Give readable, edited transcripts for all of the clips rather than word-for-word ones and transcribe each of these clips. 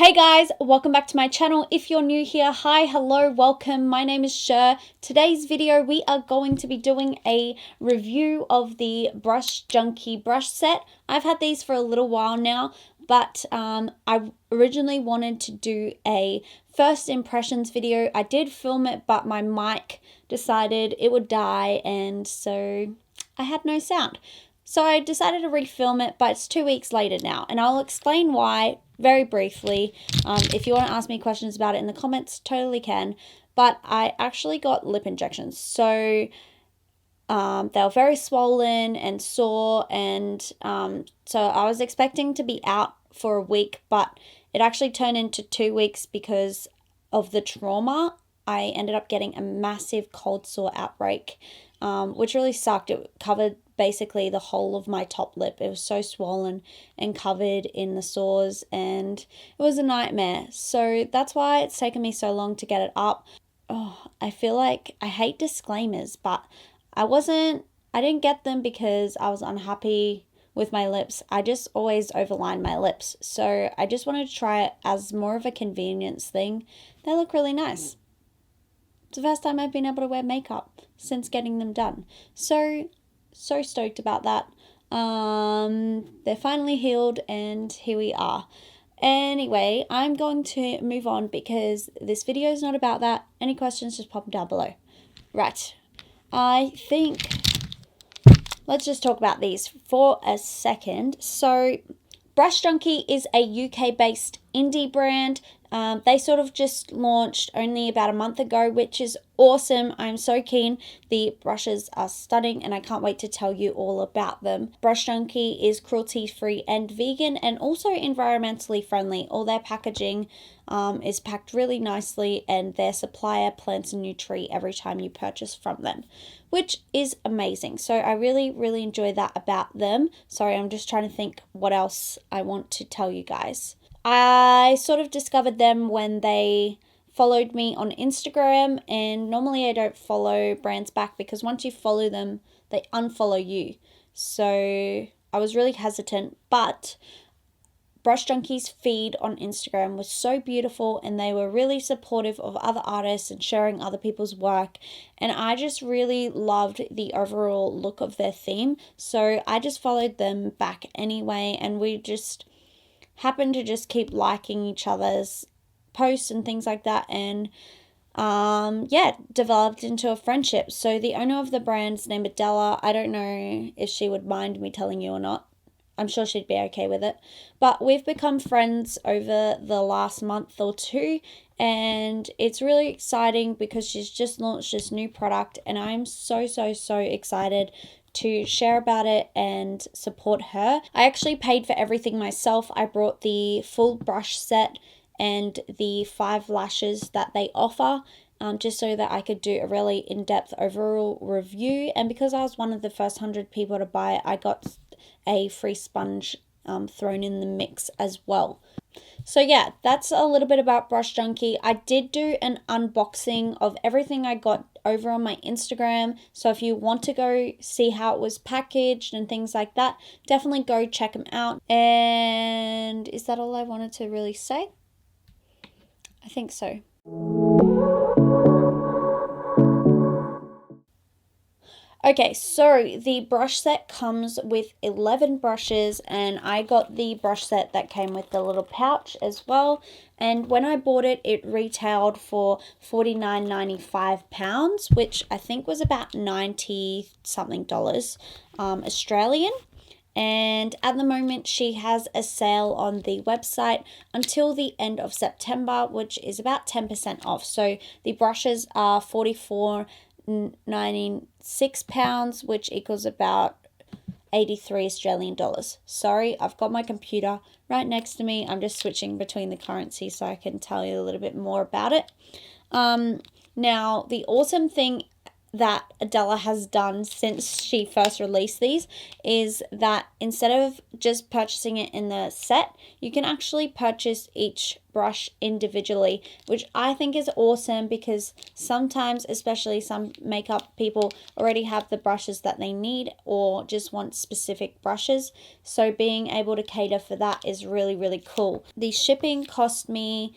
Hey guys, welcome back to my channel. If you're new here, hi, hello, welcome. My name is Cher. Today's video, we are going to be doing a review of the Brush Junkie brush set. I've had these for a little while now, but I originally wanted to do a first impressions video. I did film it, but my mic decided it would die, and so I had no sound. So I decided to refilm it, but it's 2 weeks later now, and I'll explain why very briefly. If you want to ask me questions about it in the comments, totally can. But I actually got lip injections, so they were very swollen and sore, and so I was expecting to be out for a week, but it actually turned into 2 weeks because of the trauma. I ended up getting a massive cold sore outbreak, which really sucked. It covered basically the whole of my top lip. It was so swollen and covered in the sores, and it was a nightmare. So that's why it's taken me so long to get it up. Oh, I feel like I hate disclaimers, but I didn't get them because I was unhappy with my lips. I just always overline my lips. So I just wanted to try it as more of a convenience thing. They look really nice. It's the first time I've been able to wear makeup since getting them done. So stoked about that. They're finally healed, and here we are. Anyway, I'm going to move on because this video is not about that. Any questions, just pop them down below. Right. I think let's just talk about these for a second. So Brush Junkie is a UK-based indie brand. They sort of just launched only about a month ago, which is awesome. I'm so keen. The brushes are stunning, and I can't wait to tell you all about them. Brush Junkie is cruelty-free and vegan, and also environmentally friendly. All their packaging is packed really nicely, and their supplier plants a new tree every time you purchase from them, which is amazing. So I really enjoy that about them. Sorry, I'm just trying to think what else I want to tell you guys. I sort of discovered them when they followed me on Instagram, and normally I don't follow brands back because once you follow them, they unfollow you. So I was really hesitant, but Brush Junkie's feed on Instagram was so beautiful, and they were really supportive of other artists and sharing other people's work, and I just really loved the overall look of their theme. So I just followed them back anyway, and we just happened to just keep liking each other's posts and things like that, and yeah, developed into a friendship. So the owner of the brand's named Adela. I don't know if she would mind me telling you or not. I'm sure she'd be okay with it. But we've become friends over the last month or two, and it's really exciting because she's just launched this new product, and I'm so excited to share about it and support her. I actually paid for everything myself. I brought the full brush set and the 5 lashes that they offer, just so that I could do a really in-depth overall review. And because I was one of the first 100 people to buy it, I got a free sponge thrown in the mix as well. So yeah, that's a little bit about Brush Junkie. I did do an unboxing of everything I got over on my Instagram. So if you want to go see how it was packaged and things like that, definitely go check them out. And is that all I wanted to really say? I think so. Okay, so the brush set comes with 11 brushes, and I got the brush set that came with the little pouch as well. And when I bought it, it retailed for £49.95, which I think was about 90 something dollars Australian. And at the moment, she has a sale on the website until the end of September, which is about 10% off. So the brushes are £44.96, which equals about 83 Australian dollars. Sorry, I've got my computer right next to me. I'm just switching between the currencies so I can tell you a little bit more about it. Now, the awesome thing that Adela has done since she first released these is that instead of just purchasing it in the set, you can actually purchase each brush individually, which I think is awesome because sometimes, especially some makeup people, already have the brushes that they need or just want specific brushes. So being able to cater for that is really, really cool. The shipping cost me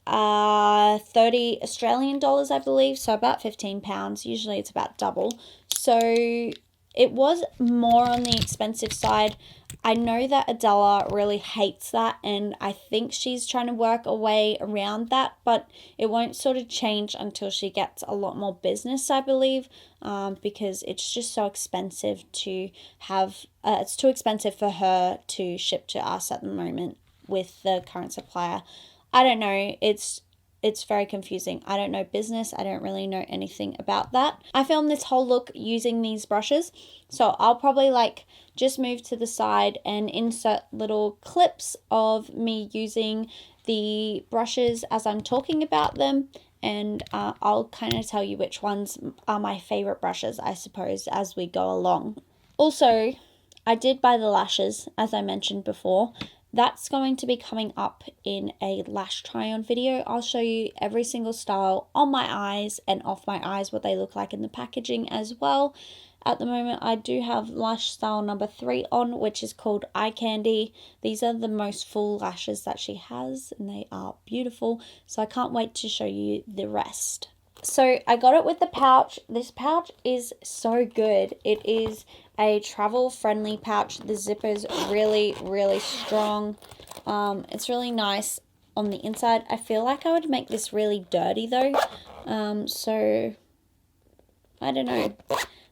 30 Australian dollars, I believe, so about £15. Usually it's about double, so it was more on the expensive side. I know that Adela really hates that, and I think she's trying to work a way around that, but it won't sort of change until she gets a lot more business, I believe, because it's just so expensive to have, it's too expensive for her to ship to us at the moment with the current supplier. I don't know, it's very confusing. I don't know business. I don't really know anything about that. I filmed this whole look using these brushes, so I'll probably like just move to the side and insert little clips of me using the brushes as I'm talking about them, and I'll kind of tell you which ones are my favorite brushes, I suppose, as we go along. Also, I did buy the lashes, as I mentioned before. That's going to be coming up in a lash try-on video. I'll show you every single style on my eyes and off my eyes, what they look like in the packaging as well. At the moment, I do have lash style number 3 on, which is called Eye Candy. These are the most full lashes that she has, and they are beautiful. So I can't wait to show you the rest. So I got it with the pouch. This pouch is so good. It is a travel friendly pouch. The zipper's really, really strong. It's really nice on the inside. I feel like I would make this really dirty though. So I don't know.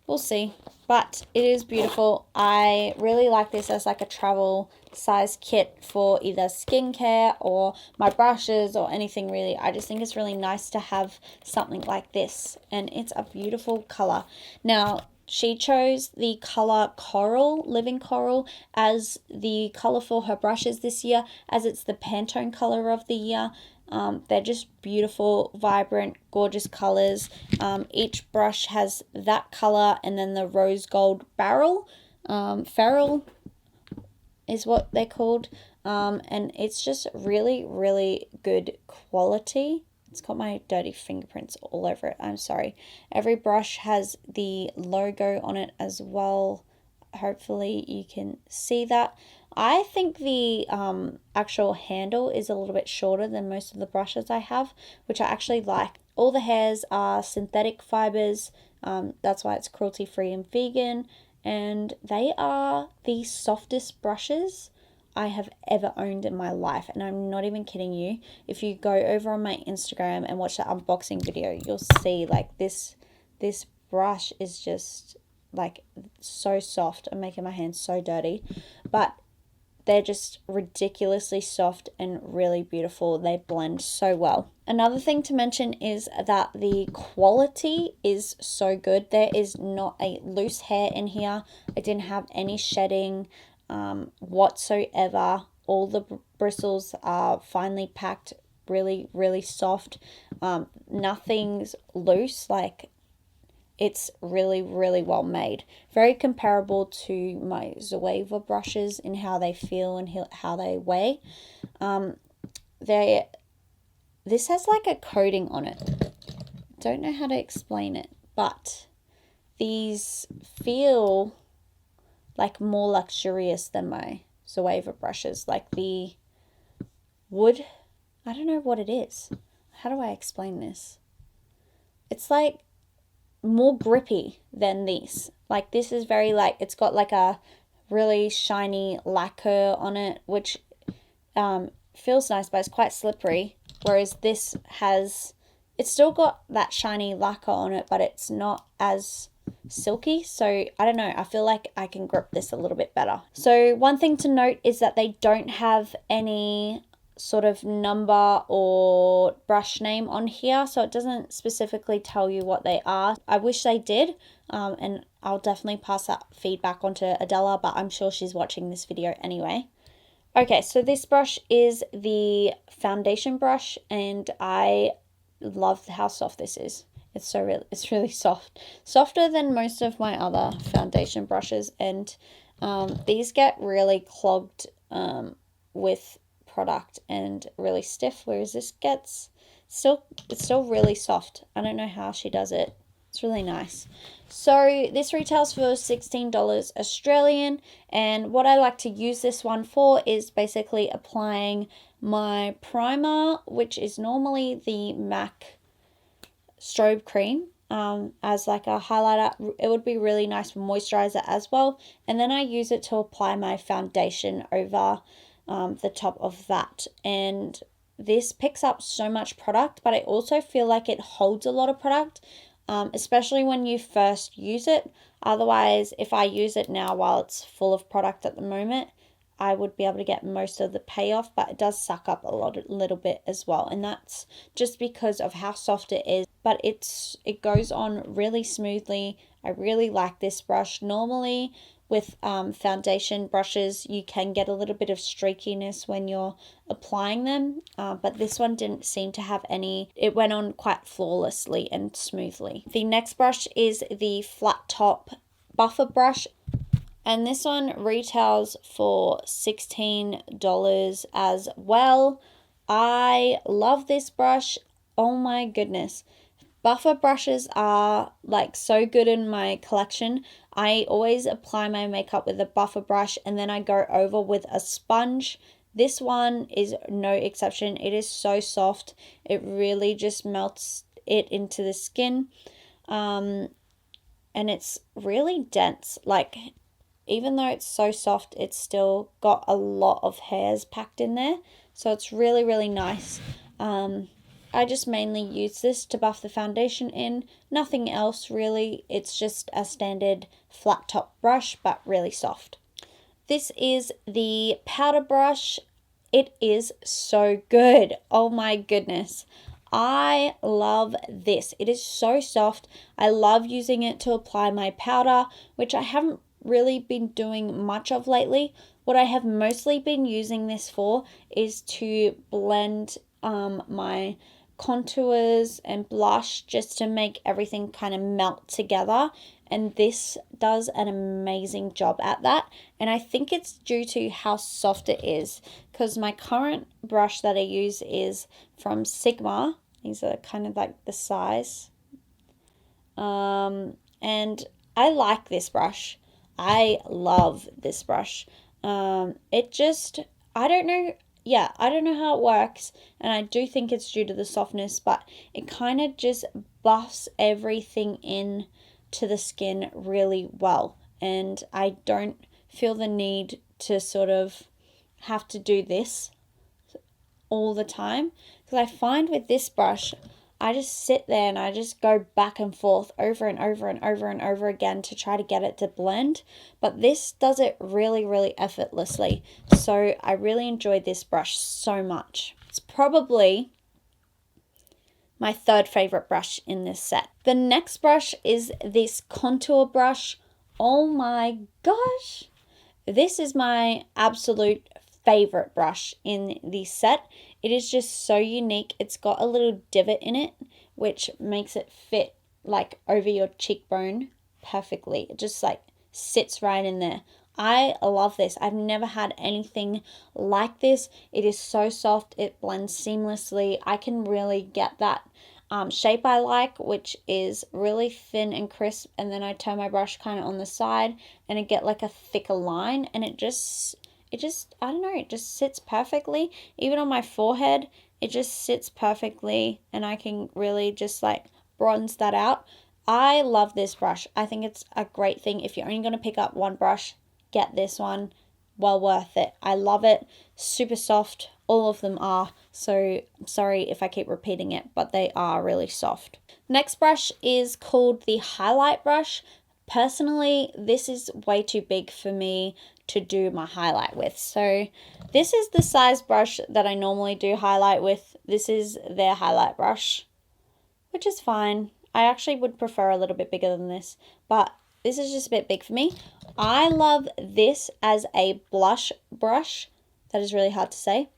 We'll see. But it is beautiful. I really like this as like a travel size kit for either skincare or my brushes or anything really. I just think it's really nice to have something like this, and it's a beautiful color. Now, she chose the color Coral, Living Coral, as the color for her brushes this year, as it's the Pantone color of the year. They're just beautiful, vibrant, gorgeous colors. Each brush has that color, and then the rose gold barrel, ferrule is what they're called. And it's just really, really good quality. It's got my dirty fingerprints all over it. I'm sorry. Every brush has the logo on it as well. Hopefully you can see that. I think the actual handle is a little bit shorter than most of the brushes I have, which I actually like. All the hairs are synthetic fibers. That's why it's cruelty-free and vegan. And they are the softest brushes I have ever owned in my life, and I'm not even kidding you. If you go over on my Instagram and watch that unboxing video, you'll see like this brush is just like so soft. I'm making my hands so dirty, but they're just ridiculously soft and really beautiful. They blend so well. Another thing to mention is that the quality is so good. There is not a loose hair in here. I didn't have any shedding whatsoever. All the bristles are finely packed, really, really soft. Nothing's loose. Like, it's really, really well made. Very comparable to my Zoeva brushes in how they feel and how they weigh. This has like a coating on it. Don't know how to explain it, but these feel like more luxurious than my Zoeva brushes. Like the wood, I don't know what it is. How do I explain this? It's like more grippy than this. Like this is very like, it's got like a really shiny lacquer on it, which feels nice, but it's quite slippery. Whereas this has, it's still got that shiny lacquer on it, but it's not as silky. So I don't know, I feel like I can grip this a little bit better. So one thing to note is that they don't have any sort of number or brush name on here, so it doesn't specifically tell you what they are. I wish they did, and I'll definitely pass that feedback on to Adela, but I'm sure she's watching this video anyway. Okay, so this brush is the foundation brush, and I love how soft this is. It's really soft, softer than most of my other foundation brushes, and these get really clogged with product and really stiff, whereas this gets it's still really soft. I don't know how she does it. It's really nice. So this retails for $16 Australian, and what I like to use this one for is basically applying my primer, which is normally the MAC strobe cream, as like a highlighter. It would be really nice for moisturizer as well, and then I use it to apply my foundation over the top of that. And this picks up so much product, but I also feel like it holds a lot of product, especially when you first use it. Otherwise, if I use it now while it's full of product at the moment, I would be able to get most of the payoff, but it does suck up a little bit as well, and that's just because of how soft it is. But it goes on really smoothly. I really like this brush. Normally with foundation brushes, you can get a little bit of streakiness when you're applying them, but this one didn't seem to have any. It went on quite flawlessly and smoothly. The next brush is the flat top buffer brush, and this one retails for $16 as well. I love this brush. Oh my goodness. Buffer brushes are like so good in my collection. I always apply my makeup with a buffer brush and then I go over with a sponge. This one is no exception. It is so soft. It really just melts it into the skin. And it's really dense. Like, even though it's so soft, it's still got a lot of hairs packed in there. So it's really, really nice. I just mainly use this to buff the foundation in. Nothing else really. It's just a standard flat top brush, but really soft. This is the powder brush. It is so good. Oh my goodness. I love this. It is so soft. I love using it to apply my powder, which I haven't really been doing much of lately. What I have mostly been using this for is to blend my contours and blush, just to make everything kind of melt together, and this does an amazing job at that. And I think it's due to how soft it is, because my current brush that I use is from Sigma. These are kind of like the size, and I like this brush. I love this brush. It just, I don't know how it works, and I do think it's due to the softness, but it kind of just buffs everything in to the skin really well, and I don't feel the need to sort of have to do this all the time, because I find with this brush, I just sit there and I just go back and forth over and over and over and over again to try to get it to blend. But this does it really, really effortlessly. So I really enjoyed this brush so much. It's probably my third favorite brush in this set. The next brush is this contour brush. Oh my gosh. This is my absolute favorite brush in the set. It is just so unique. It's got a little divot in it, which makes it fit like over your cheekbone perfectly. It just like sits right in there. I love this. I've never had anything like this. It is so soft. It blends seamlessly. I can really get that shape I like, which is really thin and crisp, and then I turn my brush kind of on the side and I get like a thicker line, and it just, I don't know, it just sits perfectly. Even on my forehead, it just sits perfectly, and I can really just like bronze that out. I love this brush. I think it's a great thing. If you're only going to pick up one brush, get this one. Well worth it. I love it. Super soft. All of them are. So I'm sorry if I keep repeating it, but they are really soft. Next brush is called the highlight brush. Personally, this is way too big for me to do my highlight with. So this is the size brush that I normally do highlight with. This is their highlight brush, which is fine. I actually would prefer a little bit bigger than this, but this is just a bit big for me. I love this as a blush brush. That is really hard to say,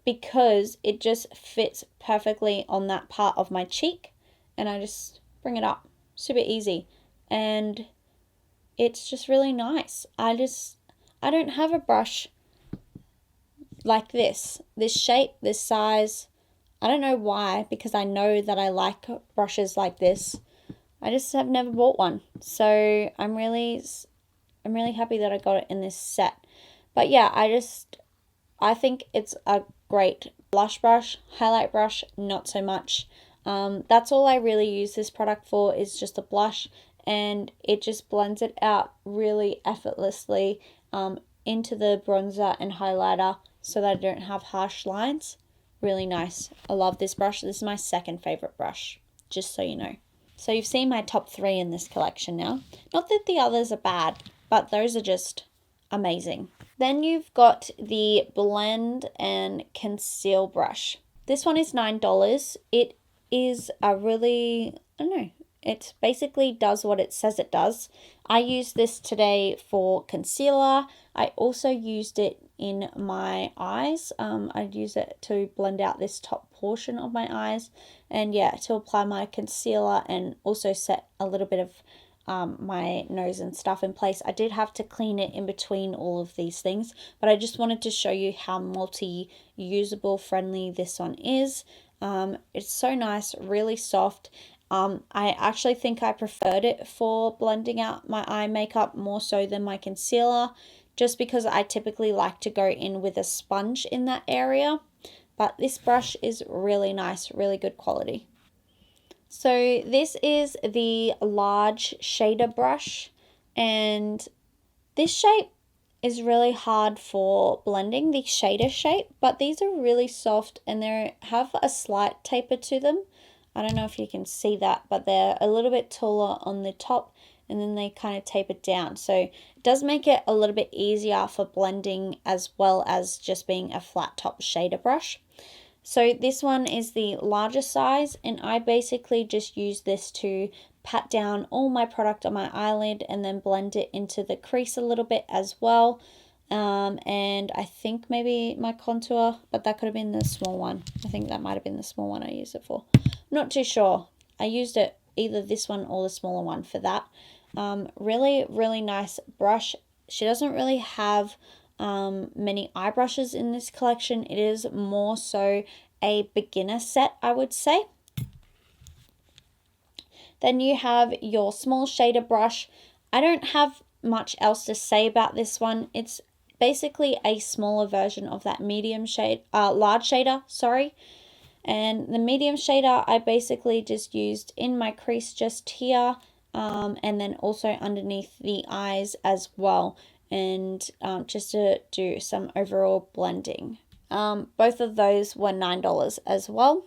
because it just fits perfectly on that part of my cheek. and I just bring it up. Super easy. And it's just really nice. I don't have a brush like this shape, this size. I don't know why, because I know that I like brushes like this. I just have never bought one. So I'm really happy that I got it in this set. But yeah, I think it's a great blush brush. Highlight brush, not so much. That's all I really use this product for, is just a blush, and it just blends it out really effortlessly into the bronzer and highlighter so that I don't have harsh lines. Really nice. I love this brush. This is my second favorite brush, just so you know. So you've seen my top 3 in this collection now. Not that the others are bad, but those are just amazing. Then you've got the Blend and Conceal Brush. This one is $9. It is a really, I don't know, it basically does what it says it does. I used this today for concealer. I also used it in my eyes. I'd use it to blend out this top portion of my eyes, and yeah, to apply my concealer and also set a little bit of my nose and stuff in place. I did have to clean it in between all of these things, but I just wanted to show you how multi-usable friendly this one is. It's so nice, really soft. I actually think I preferred it for blending out my eye makeup more so than my concealer, just because I typically like to go in with a sponge in that area. But this brush is really nice, really good quality. So this is the large shader brush, and this shape is really hard for blending, the shader shape, but these are really soft and they have a slight taper to them. I don't know if you can see that, but they're a little bit taller on the top and then they kind of taper down. So it does make it a little bit easier for blending as well as just being a flat top shader brush. So this one is the larger size, and I basically just use this to pat down all my product on my eyelid and then blend it into the crease a little bit as well. And I think maybe my contour, but that could have been the small one. I think that might have been the small one I used it for. I'm not too sure. I used it either this one or the smaller one for that. Really, really nice brush. She doesn't really have many eye brushes in this collection. It is more so a beginner set, I would say. Then you have your small shader brush. I don't have much else to say about this one. It's basically a smaller version of that medium shade, large shader, sorry. And the medium shader I basically just used in my crease just here, and then also underneath the eyes as well, and just to do some overall blending. Both of those were $9 as well.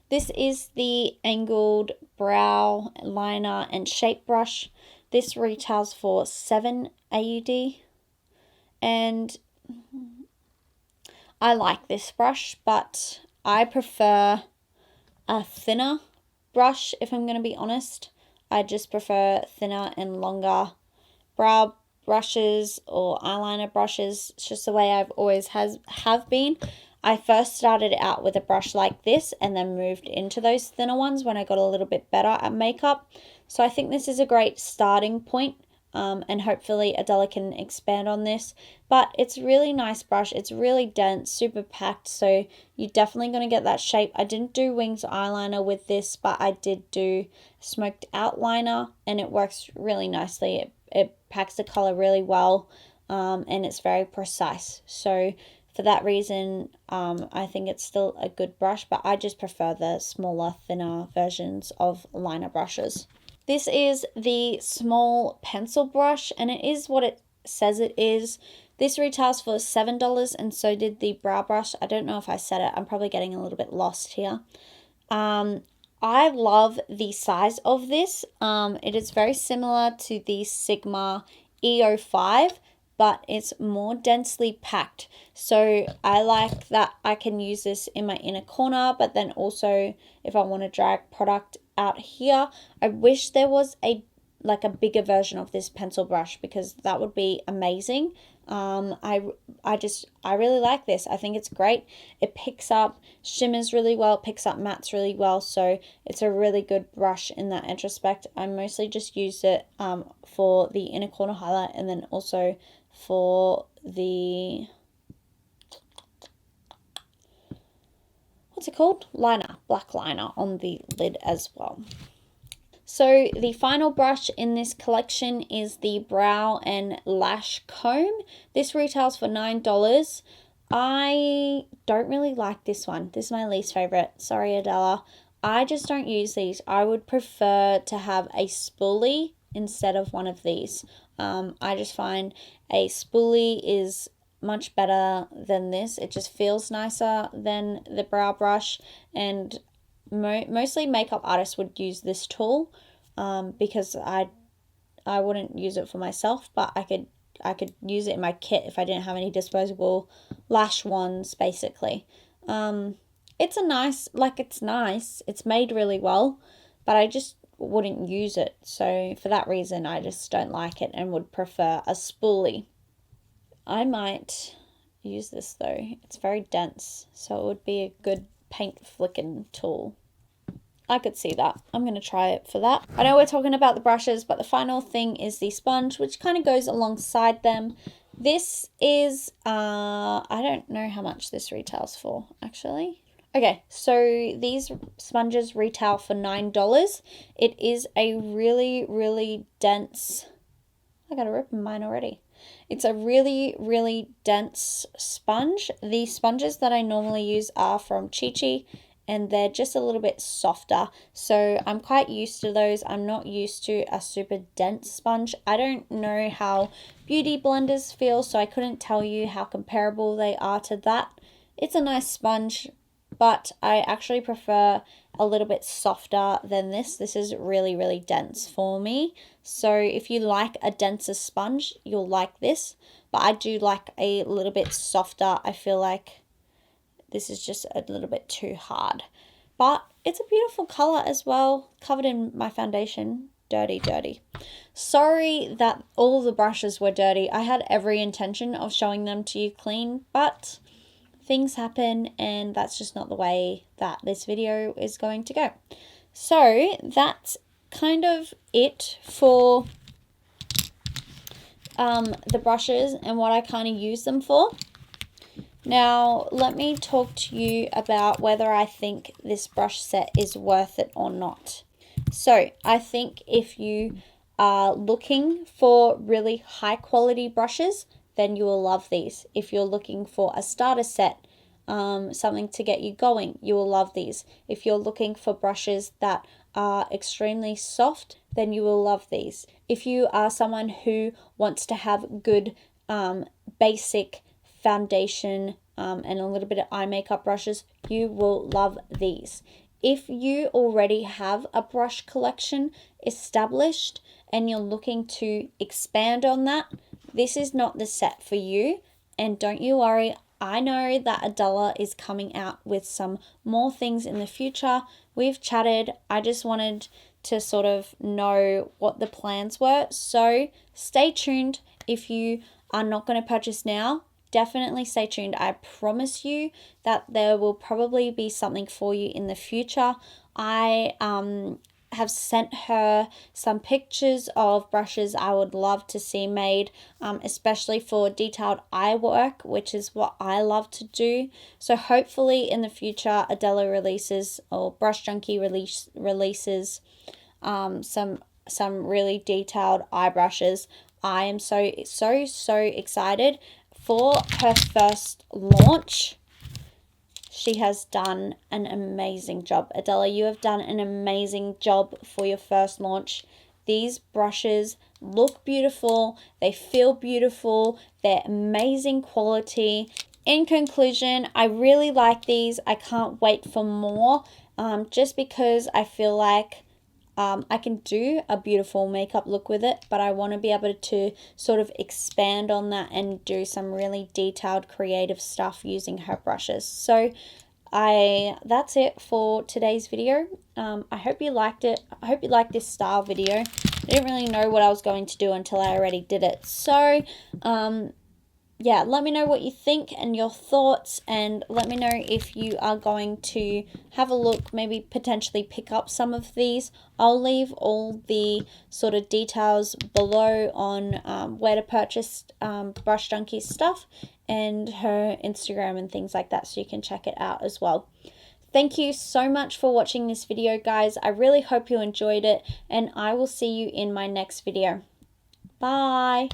This is the angled brow liner and shape brush. This retails for 7 AUD, and I like this brush, but I prefer a thinner brush, if I'm going to be honest. I just prefer thinner and longer brow brushes or eyeliner brushes. It's just the way I've always have been. I first started out with a brush like this and then moved into those thinner ones when I got a little bit better at makeup. So I think this is a great starting point, and hopefully Adela can expand on this. But it's a really nice brush. It's really dense, super packed, so you're definitely going to get that shape. I didn't do winged eyeliner with this, but I did do smoked outliner, and it works really nicely. It packs the color really well, and it's very precise. So for that reason, I think it's still a good brush, but I just prefer the smaller, thinner versions of liner brushes. This is the small pencil brush, and it is what it says it is. This retails for $7, and so did the brow brush. I don't know if I said it. I'm probably getting a little bit lost here. I love the size of this. It is very similar to the Sigma E05, but it's more densely packed. So I like that I can use this in my inner corner, but then also if I want to drag product out here. I wish there was a bigger version of this pencil brush, because that would be amazing. I really like this. I think it's great. It picks up shimmers really well, it picks up mattes really well, so it's a really good brush in that retrospect. I mostly just use it for the inner corner highlight, and then also for the, what's it called? Liner, black liner on the lid as well. So the final brush in this collection is the Brow and Lash Comb. This retails for $9. I don't really like this one. This is my least favorite. Sorry, Adela. I just don't use these. I would prefer to have a spoolie instead of one of these. I just find a spoolie is much better than this. It just feels nicer than the brow brush, and mostly makeup artists would use this tool because I wouldn't use it for myself, but I could use it in my kit if I didn't have any disposable lash wands, basically. It's nice, it's made really well, but I just wouldn't use it, so for that reason I just don't like it and would prefer a spoolie. I might use this though. It's very dense, so it would be a good paint flicking tool. I could see that. I'm going to try it for that. I know we're talking about the brushes, but the final thing is the sponge, which kind of goes alongside them. This is, I don't know how much this retails for, actually. Okay, so these sponges retail for $9. It is a really, really dense, I got a rip in mine already. It's a really, really dense sponge. The sponges that I normally use are from Chi Chi, and they're just a little bit softer, so I'm quite used to those. I'm not used to a super dense sponge. I don't know how beauty blenders feel, so I couldn't tell you how comparable they are to that. It's a nice sponge, but I actually prefer a little bit softer than this. This is really, really dense for me. So if you like a denser sponge, you'll like this, but I do like a little bit softer. I feel like this is just a little bit too hard, but it's a beautiful color as well, covered in my foundation. Dirty. Sorry that all the brushes were dirty. I had every intention of showing them to you clean, but things happen, and that's just not the way that this video is going to go. So that's kind of it for the brushes and what I kind of use them for. Now, let me talk to you about whether I think this brush set is worth it or not. So, I think if you are looking for really high quality brushes, then you will love these. If you're looking for a starter set, something to get you going, you will love these. If you're looking for brushes that are extremely soft, then you will love these. If you are someone who wants to have good basic foundation and a little bit of eye makeup brushes, you will love these. If you already have a brush collection established and you're looking to expand on that, this is not the set for you. And don't you worry, I know that Adela is coming out with some more things in the future. We've chatted. I just wanted to sort of know what the plans were. So stay tuned. If you are not going to purchase now, definitely stay tuned. I promise you that there will probably be something for you in the future. I have sent her some pictures of brushes I would love to see made, especially for detailed eye work, which is what I love to do. So hopefully in the future, Adela releases, or Brush Junkie releases some really detailed eye brushes. I am so excited for her first launch. She has done an amazing job. Adela, you have done an amazing job for your first launch. These brushes look beautiful. They feel beautiful. They're amazing quality. In conclusion, I really like these. I can't wait for more, just because I feel like I can do a beautiful makeup look with it, but I want to be able to sort of expand on that and do some really detailed creative stuff using her brushes. So that's it for today's video. I hope you liked it. I hope you liked this style video. I didn't really know what I was going to do until I already did it. So yeah, let me know what you think and your thoughts, and let me know if you are going to have a look, maybe potentially pick up some of these. I'll leave all the sort of details below on where to purchase Brush Junkie's stuff and her Instagram and things like that, so you can check it out as well. Thank you so much for watching this video, guys. I really hope you enjoyed it, and I will see you in my next video. Bye!